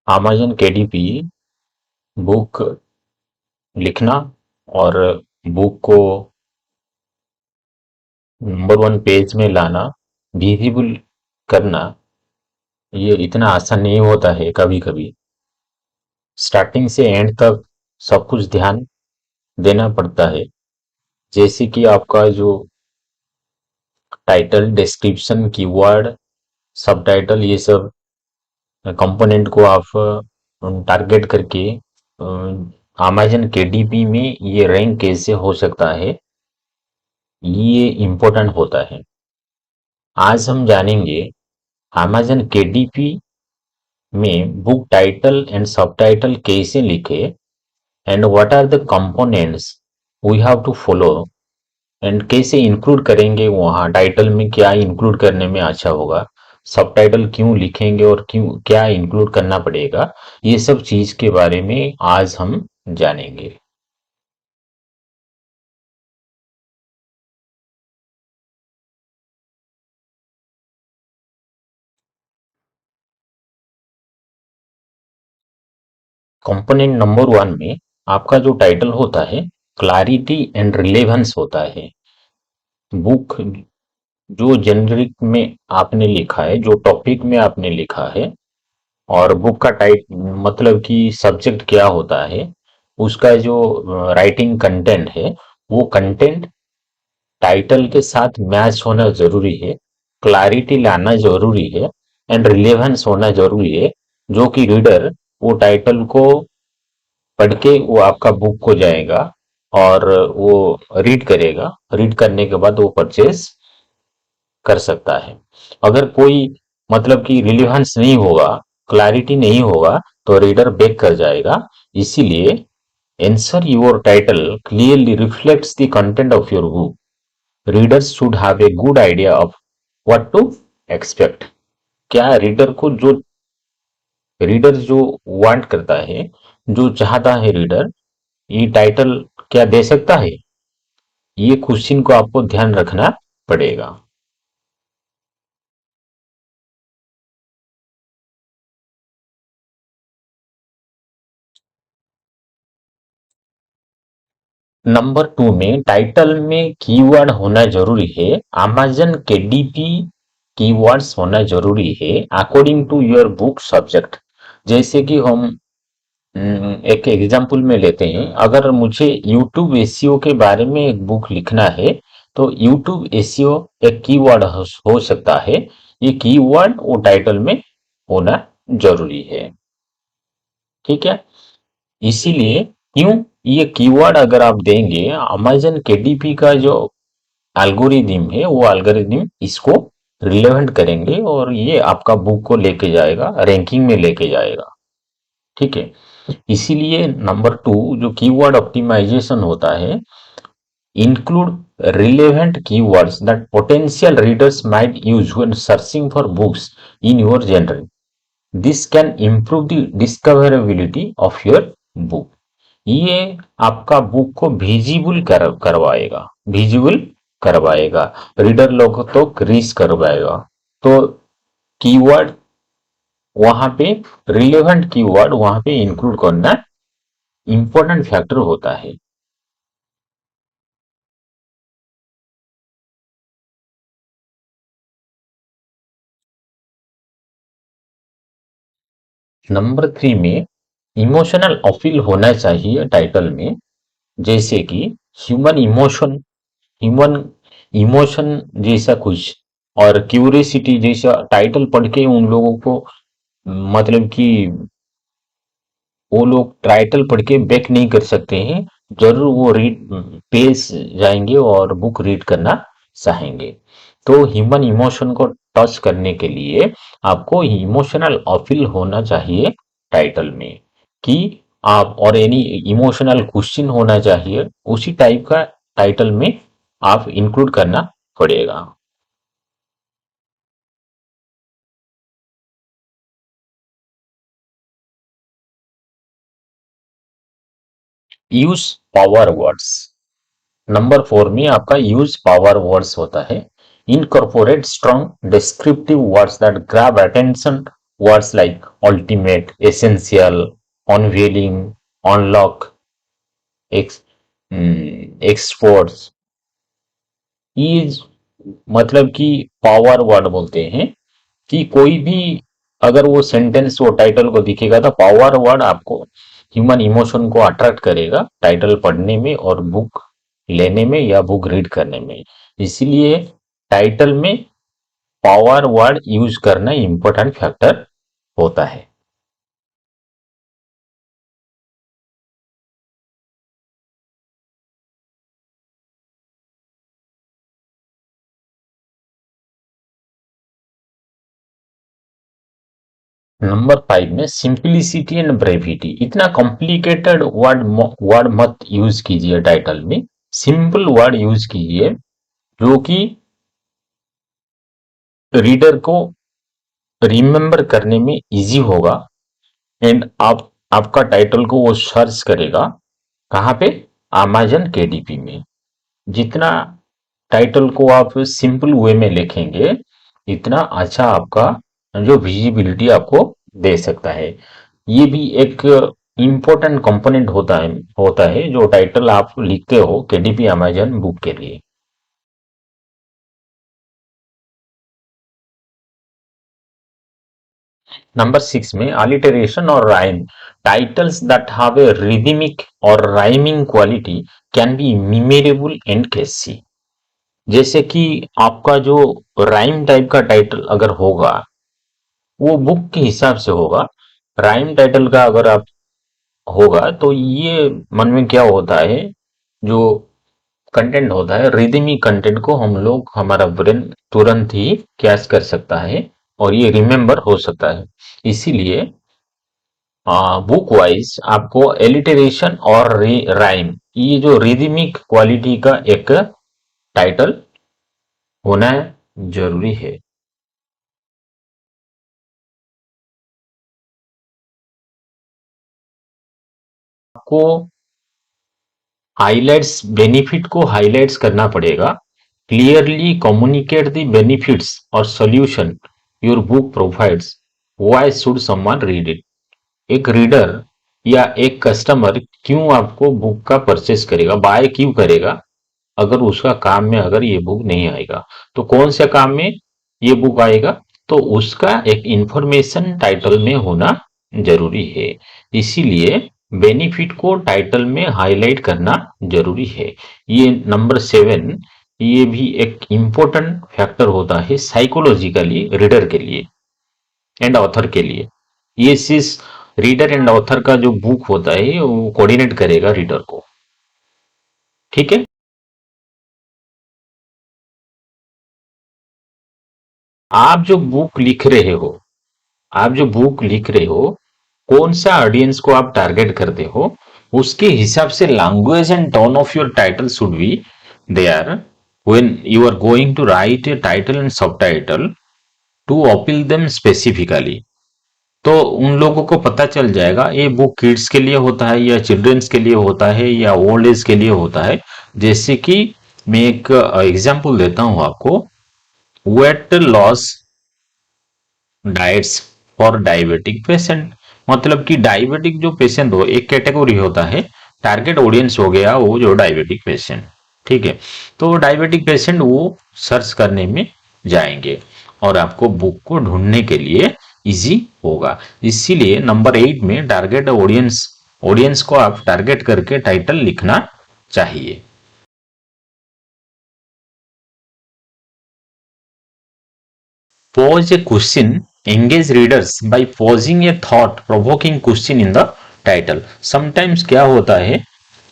Amazon KDP book लिखना और book को नंबर 1 पेज में लाना, विजिबल करना, ये इतना आसान नहीं होता है कभी-कभी। स्टार्टिंग से एंड तक सब कुछ ध्यान देना पड़ता है। जैसे कि आपका जो टाइटल, डिस्क्रिप्शन, कीवर्ड, सबटाइटल, ये सब कंपोनेंट को आप टारगेट करके अमेज़न केडीपी में ये रैंक कैसे हो सकता है, ये इम्पोर्टेंट होता है। आज हम जानेंगे अमेज़न केडीपी में बुक टाइटल एंड सबटाइटल कैसे लिखे and what are the components we have to follow and कैसे इंक्लूड करेंगे, वहाँ टाइटल में क्या इंक्लूड करने में अच्छा होगा, सबटाइटल क्यों लिखेंगे और क्यों क्या इंक्लूड करना पड़ेगा, ये सब चीज के बारे में आज हम जानेंगे। कंपोनेंट नंबर 1 में आपका जो टाइटल होता है, क्लैरिटी एंड रिलेवेंस होता है। बुक जो जेनरिक में आपने लिखा है, जो टॉपिक में आपने लिखा है, और बुक का टाइप मतलब कि सब्जेक्ट क्या होता है, उसका जो राइटिंग कंटेंट है, वो कंटेंट टाइटल के साथ मैच होना जरूरी है, क्लैरिटी लाना जरूरी है एंड रिलेवेंस होना जरूरी है, जो कि रीडर वो टाइटल को पढ़ के वो आपका बुक को जाएगा और वो रीड करेगा, रीड करने के बाद वो परचेज कर सकता है। अगर कोई मतलब कि रिलेवेंस नहीं होगा, क्लैरिटी नहीं होगा, तो रीडर बैक कर जाएगा। इसीलिए ensure your title clearly reflects the content of your book. Readers should have a good idea of what to expect. क्या रीडर जो वांट करता है, जो चाहता है रीडर, ये टाइटल क्या दे सकता है, ये क्वेश्चन को आपको ध्यान रखना पड़ेगा। नंबर 2 में टाइटल में कीवर्ड होना जरूरी है। अमेज़न केडीपी कीवर्ड्स होना जरूरी है according to your book subject. जैसे कि हम एक एग्जांपल में लेते हैं, अगर मुझे यूट्यूब एसईओ के बारे में एक बुक लिखना है, तो यूट्यूब एसईओ एक कीवर्ड हो सकता है। ये कीवर्ड वो टाइटल में होना जरूरी है। ठीक है, इसीलिए क्यों ये कीवर्ड अगर आप देंगे, अमेज़न केडीपी का जो एल्गोरिदम है, वो एल्गोरिदम इसको रिलेवेंट करेंगे और ये आपका बुक को लेके जाएगा, रैंकिंग में लेके जाएगा। ठीक है, इसीलिए नंबर 2 जो कीवर्ड ऑप्टिमाइजेशन होता है, include relevant keywords that potential readers might use when searching for books in your genre. This can improve the discoverability of your book. ये आपका बुक को विजिबल करवाएगा, रीडर लोगों तक रीच करवाएगा। तो कीवर्ड वहां पे, रिलेवेंट कीवर्ड वहां पे इंक्लूड करना इंपॉर्टेंट फैक्टर होता है। नंबर 3 में इमोशनल अपील होना चाहिए टाइटल में। जैसे कि ह्यूमन इमोशन ह्यूमन इमोशन जैसा कुछ, और क्यूरियसिटी जैसा टाइटल पढ़ के उन लोगों को मतलब कि वो लोग टाइटल पढ़ के बैक नहीं कर सकते हैं, जरूर वो रीड पेज जाएंगे और बुक रीड करना चाहेंगे। तो ह्यूमन इमोशन को टच करने के लिए आपको इमोशनल अपील होना चाहिए टाइटल में, कि आप और एनी इमोशनल क्वेश्चन होना चाहिए, उसी टाइप का टाइटल में आप इंक्लूड करना पड़ेगा। Use power words. नंबर 4 में आपका यूज पावर वर्ड्स होता है। Incorporate strong descriptive words that grab attention words like ultimate, essential, unveiling, unlock, exports, is मतलब कि पावर वर्ड बोलते हैं कि कोई भी अगर वो सेंटेंस वो टाइटल को दिखेगा तो पावर वर्ड आपको ह्यूमन इमोशन को अट्रैक्ट करेगा टाइटल पढ़ने में और बुक लेने में या बुक रीड करने में। इसीलिए टाइटल में पावर वर्ड यूज करना इंपॉर्टेंट फैक्टर होता है। नंबर 5 में सिंपलिसिटी एंड ब्रेविटी, इतना कॉम्प्लिकेटेड वर्ड मत यूज कीजिए टाइटल में, सिंपल वर्ड यूज कीजिए जो कि रीडर को रिमेम्बर करने में इजी होगा। एंड आपका टाइटल को वो सर्च करेगा कहाँ पे, अमेजन केडीपी में। जितना टाइटल को आप सिंपल वे में लिखेंगे इतना अच्छा आपका जो विजिबिलिटी आपको दे सकता है। ये भी एक इम्पोर्टेंट कंपोनेंट होता है जो टाइटल आप लिखते हो केडीपी अमेजन बुक के लिए। नंबर 6 में अलिटरेशन और rhyme, titles that have a rhythmic और rhyming quality can be memorable and catchy. जैसे कि आपका जो राइम टाइप का टाइटल अगर होगा वो बुक के हिसाब से होगा। राइम टाइटल का अगर आप होगा तो ये मन में क्या होता है, जो कंटेंट होता है रिदमिक कंटेंट को हम लोग हमारा ब्रेन तुरंत ही कैच कर सकता है और ये रिमेम्बर हो सकता है। इसीलिए बुक वाइज आपको एलिटरेशन और राइम, ये जो रिदमिक क्वालिटी का एक टाइटल होना जरूरी है। आपको हाइलाइट्स बेनिफिट को हाइलाइट्स करना पड़ेगा। क्लियरली कम्युनिकेट द बेनिफिट्स और solution your book provides, why should someone read it. एक रीडर या एक कस्टमर क्यों आपको बुक का परचेस करेगा, बाय क्यों करेगा, अगर उसका काम में अगर ये बुक नहीं आएगा तो कौन से काम में ये बुक आएगा, तो उसका एक इंफॉर्मेशन टाइटल में होना जरूरी है। इसीलिए बेनिफिट को टाइटल में हाईलाइट करना जरूरी है। ये नंबर 7, ये भी एक इंपॉर्टेंट फैक्टर होता है साइकोलॉजिकली रीडर के लिए एंड ऑथर के लिए। ये चीज रीडर एंड ऑथर का जो बुक होता है वो कोऑर्डिनेट करेगा रीडर को। ठीक है। आप जो बुक लिख रहे हो आप जो बुक लिख रहे हो कौन सा ऑडियंस को आप टारगेट करते हो, उसके हिसाब से language and tone of your title should be there when you are going to write a title and subtitle to appeal them specifically. तो उन लोगों को पता चल जाएगा ये बुक किड्स के लिए होता है या चिल्ड्रंस के लिए होता है या ओल्ड एज के लिए होता है। जैसे कि मैं एक एग्जांपल देता हूं आपको, weight loss diets for diabetic patient. मतलब कि डायबिटिक जो पेशेंट हो एक कैटेगरी होता है, टारगेट ऑडियंस हो गया वो जो डायबिटिक पेशेंट। ठीक है। तो डायबिटिक पेशेंट वो सर्च करने में जाएंगे और आपको बुक को ढूंढने के लिए इजी होगा। इसीलिए नंबर 8 में टारगेट ऑडियंस, ऑडियंस को आप टारगेट करके टाइटल लिखना चाहिए। Pose a question, engage readers by posing a thought provoking question in the title। Sometimes क्या होता है,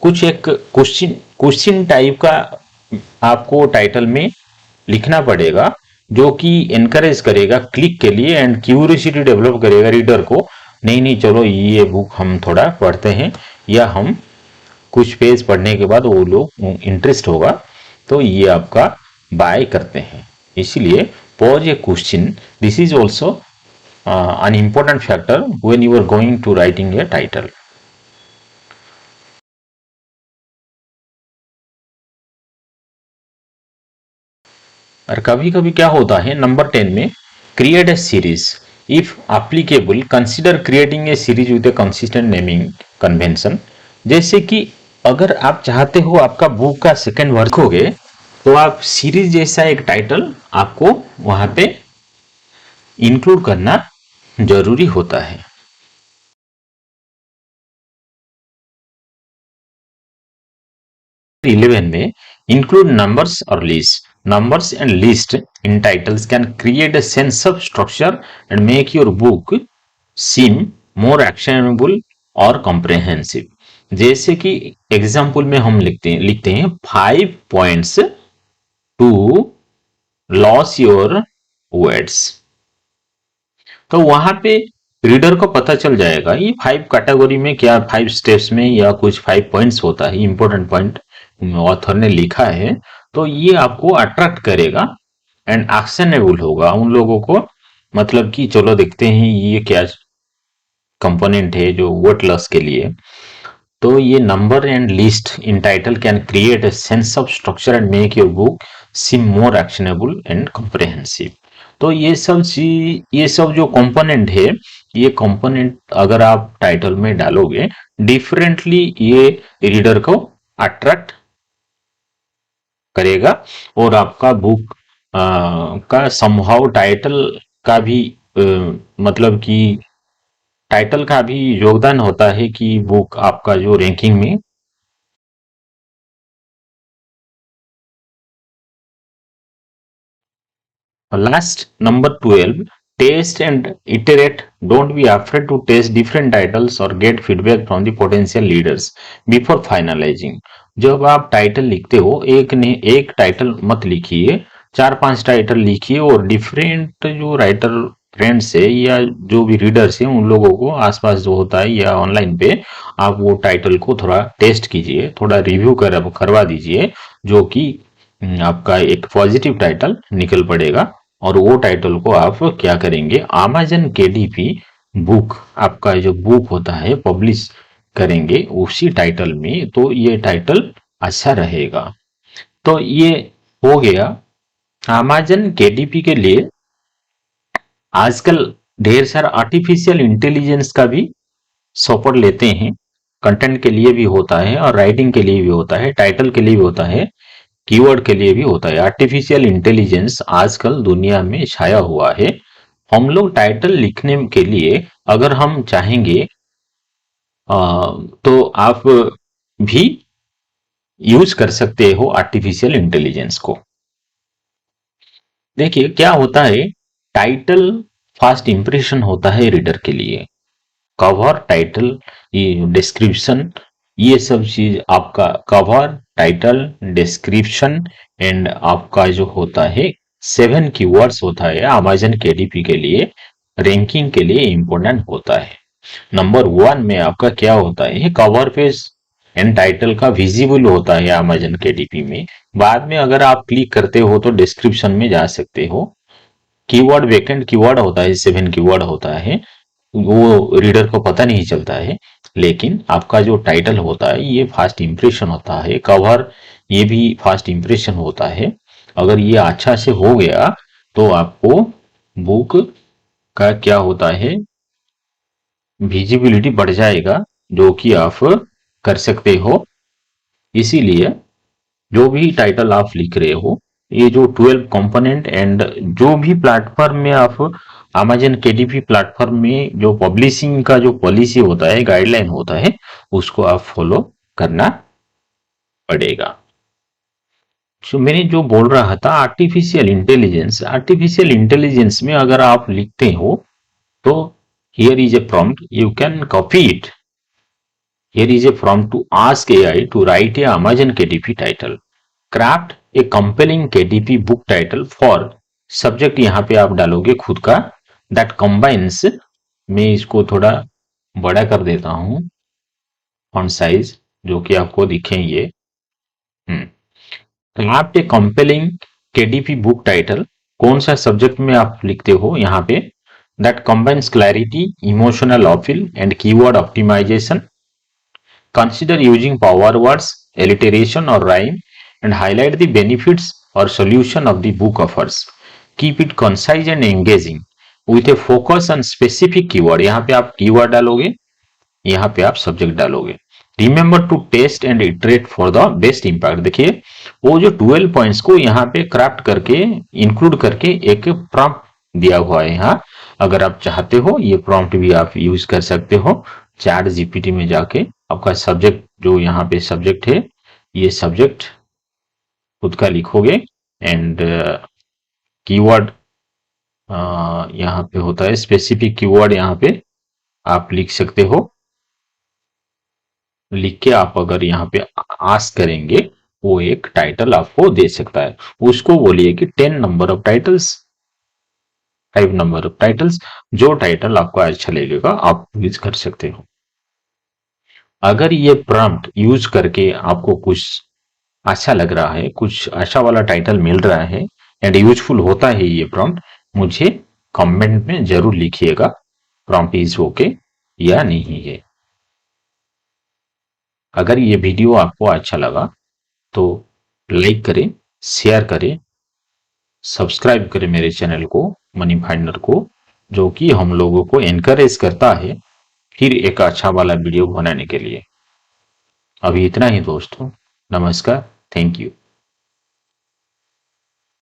कुछ एक क्वेश्चन क्वेश्चन टाइप का आपको टाइटल में लिखना पड़ेगा जो कि एनकरेज करेगा क्लिक के लिए एंड क्यूरियोसिटी डेवलप करेगा रीडर को। नहीं नहीं चलो ये बुक हम थोड़ा पढ़ते हैं, या हम कुछ पेज पढ़ने के बाद वो लोग इंटरेस्ट होगा तो ये आपका बाय करते हैं। इसलिए pose a question, this is also an important factor when you are going to writing a title। और कभी कभी क्या होता है नंबर 10 में, create a series. If applicable consider creating a series with A consistent naming convention. जैसे कि अगर आप चाहते हो आपका बुक का सेकंड वर्क होगे तो आप सीरीज जैसा एक टाइटल आपको वहां पे इंक्लूड करना जरूरी होता है। 11 में include numbers or list. Numbers and list in titles can create a sense of structure and make your book seem more actionable और comprehensive। जैसे कि एग्जाम्पल में हम लिखते हैं 5 points to lose your words। तो वहां पे रीडर को पता चल जाएगा ये 5 कैटेगरी में क्या 5 स्टेप्स में या कुछ 5 पॉइंट्स होता है, इंपॉर्टेंट पॉइंट ऑथर ने लिखा है। तो ये आपको अट्रैक्ट करेगा एंड एक्शनेबल होगा उन लोगों को, मतलब कि चलो देखते हैं ये क्या कंपोनेंट है जो वर्ड लॉस के लिए। तो ये number and list in title can create a sense of structure and make your book seem more actionable and comprehensive. तो ये सब जो कंपोनेंट है, ये कंपोनेंट अगर आप टाइटल में डालोगे डिफरेंटली ये रीडर को अट्रैक्ट करेगा और आपका बुक का संभव टाइटल का भी मतलब कि टाइटल का भी योगदान होता है कि बुक आपका जो रैंकिंग में। Last, number 12, test and iterate. Don't be afraid to test different titles or get feedback from the potential leaders before finalizing। जब आप टाइटल लिखते हो एक टाइटल मत लिखिए, 4-5 टाइटल लिखिए और डिफरेंट जो राइटर फ्रेंड्स है या जो भी रीडर्स हैं उन लोगों को आसपास जो होता है या ऑनलाइन पे आप वो टाइटल को थोड़ा टेस्ट कीजिए, थोड़ा रिव्यू करवा दीजिए, जो कि आपका एक पॉजिटिव टाइटल निकल पड़ेगा। और वो टाइटल को आप क्या करेंगे, अमेज़न केडीपी बुक आपका जो बुक होता है पब्लिश करेंगे उसी टाइटल में, तो ये टाइटल अच्छा रहेगा। तो ये हो गया अमेज़न केडीपी के लिए। आजकल ढेर सारा आर्टिफिशियल इंटेलिजेंस का भी सपोर्ट लेते हैं, कंटेंट के लिए भी होता है और राइटिंग के लिए भी होता है, टाइटल के लिए भी होता है, कीवर्ड के लिए भी होता है। आर्टिफिशियल इंटेलिजेंस आजकल दुनिया में छाया हुआ है। हम लोग टाइटल लिखने के लिए अगर हम चाहेंगे तो आप भी यूज कर सकते हो आर्टिफिशियल इंटेलिजेंस को। देखिए क्या होता है, टाइटल फास्ट इंप्रेशन होता है रीडर के लिए। कवर, टाइटल, ये डिस्क्रिप्शन, ये सब चीज आपका कवर, टाइटल, डिस्क्रिप्शन एंड आपका जो होता है 7 कीवर्ड्स होता है अमेज़न केडीपी के लिए, रैंकिंग के लिए इंपॉर्टेंट होता है। नंबर 1 में आपका क्या होता है, कवर पेज एंड टाइटल का विजिबल होता है अमेज़न केडीपी में। बाद में अगर आप क्लिक करते हो तो डिस्क्रिप्शन में जा सकते हो। कीवर्ड वेकेंट कीवर्ड होता है, 7 कीवर्ड होता है, वो रीडर को पता नहीं चलता है। लेकिन आपका जो टाइटल होता है ये फास्ट इंप्रेशन होता है, कवर ये भी फास्ट इंप्रेशन होता है। अगर ये अच्छा से हो गया तो आपको बुक का क्या होता है, विजिबिलिटी बढ़ जाएगा, जो कि आप कर सकते हो। इसीलिए जो भी टाइटल आप लिख रहे हो, ये जो 12 कंपोनेंट एंड जो भी प्लेटफॉर्म में आप अमेज़न केडीपी प्लेटफॉर्म में जो पब्लिशिंग का जो पॉलिसी होता है, गाइडलाइन होता है, उसको आप फॉलो करना पड़ेगा। तो मैंने जो बोल रहा था आर्टिफिशियल इंटेलिजेंस, आर्टिफिशियल इंटेलिजेंस में अगर आप लिखते हो तो here is a prompt, you can copy it. Here is a prompt to ask AI to write a Amazon KDP title, craft a compelling KDP book title for subject, यहां पे आप डालोगे खुद का, दैट कंबाइंस। मैं इसको थोड़ा बड़ा कर देता हूं फॉन्ट साइज, जो कि आपको दिखेंगे। Craft a compelling KDP book title, कौन सा सब्जेक्ट में आप लिखते हो यहाँ पे, that combines clarity, emotional appeal and keyword optimisation. Consider using power words, alliteration or rhyme and highlight the benefits or solution of the book offers. Keep it concise and engaging. With A focus on specific keyword, यहाँ पे आप keyword डालोगे, यहाँ पे आप subject डालोगे। Remember to test and iterate for the best impact. देखिए वो जो 12 पॉइंट्स को यहाँ पे क्राफ्ट करके इंक्लूड करके एक प्रॉम्प्ट दिया हुआ है यहाँ। अगर आप चाहते हो ये प्रॉम्प्ट भी आप यूज कर सकते हो चैट जीपीटी में जाके। आपका सब्जेक्ट जो यहाँ पे सब्जेक्ट है, ये सब्जेक्ट खुद का लिखोगे एंड कीवर्ड यहाँ पे होता है स्पेसिफिक कीवर्ड, यहाँ पे आप लिख सकते हो। लिख के आप अगर यहाँ पे आस्क करेंगे, वो एक टाइटल आपको दे सकता है। उसको बोलिए कि 10 number of titles, 5 number of titles, जो टाइटल आपको अच्छा लगेगा आप यूज कर सकते हो। अगर ये प्रॉम्प्ट यूज करके आपको कुछ अच्छा लग रहा है, कुछ अच्छा वाला टाइटल मिल रहा है एंड यूजफुल होता है ये प्रॉम्प्ट, मुझे कमेंट में जरूर लिखिएगा प्रॉम्प्ट इज ओके या नहीं है। अगर ये वीडियो आपको अच्छा लगा तो लाइक करें, शेयर करें, सब्सक्राइब करें मेरे चैनल को मनी फाइंडर को, जो कि हम लोगों को एनकरेज करता है फिर एक अच्छा वाला वीडियो बनाने के लिए। अभी इतना ही दोस्तों, नमस्कार, थैंक यू।